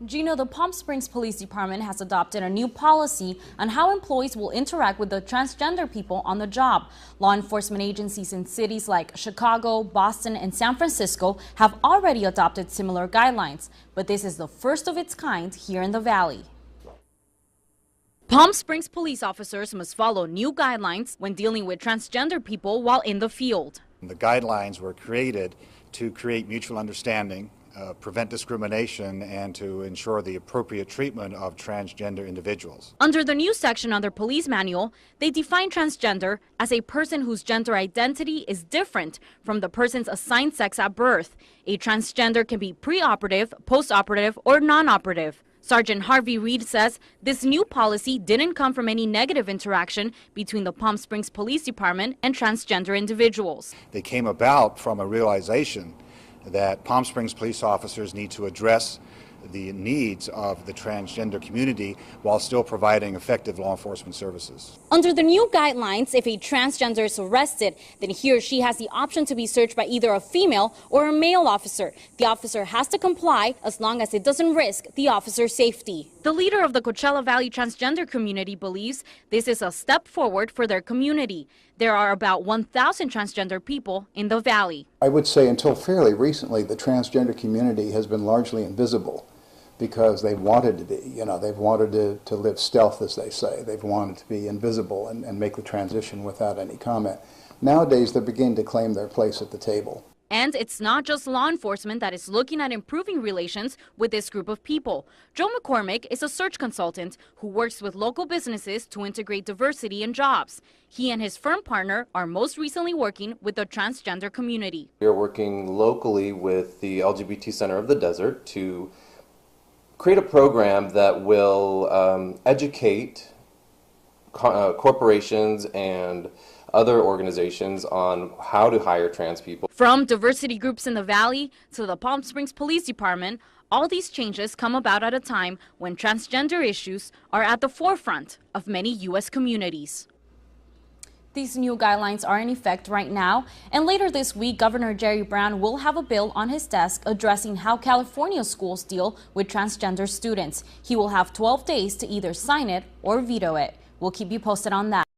Gino, the Palm Springs Police Department has adopted a new policy on how employees will interact with the transgender people on the job. Law enforcement agencies in cities like Chicago, Boston, and San Francisco have already adopted similar guidelines, but this is the first of its kind here in the Valley. Palm Springs police officers must follow new guidelines when dealing with transgender people while in the field. The guidelines were created to create mutual understanding, prevent discrimination, and to ensure the appropriate treatment of transgender individuals. Under the new section on their police manual, they define transgender as a person whose gender identity is different from the person's assigned sex at birth. A transgender can be preoperative, postoperative, or non-operative. Sergeant Harvey Reed says this new policy didn't come from any negative interaction between the Palm Springs Police Department and transgender individuals. They came about from a realization that Palm Springs police officers need to address the needs of the transgender community while still providing effective law enforcement services. Under the new guidelines, if a transgender is arrested, then he or she has the option to be searched by either a female or a male officer. The officer has to comply as long as it doesn't risk the officer's safety. The leader of the Coachella Valley transgender community believes this is a step forward for their community. There are about 1,000 transgender people in the valley. I would say until fairly recently, the transgender community has been largely invisible because they've wanted to be. They've wanted to live stealth, as they say. They've wanted to be invisible and make the transition without any comment. Nowadays, they're beginning to claim their place at the table. And it's not just law enforcement that is looking at improving relations with this group of people. Joe McCormick is a search consultant who works with local businesses to integrate diversity in jobs. He and his firm partner are most recently working with the transgender community. We are working locally with the LGBT Center of the Desert to create a program that will educate corporations and other organizations on how to hire trans people. From diversity groups in the Valley to the Palm Springs Police Department, all these changes come about at a time when transgender issues are at the forefront of many U.S. communities. These new guidelines are in effect right now, and later this week, Governor Jerry Brown will have a bill on his desk addressing how California schools deal with transgender students. He will have 12 days to either sign it or veto it. We'll keep you posted on that.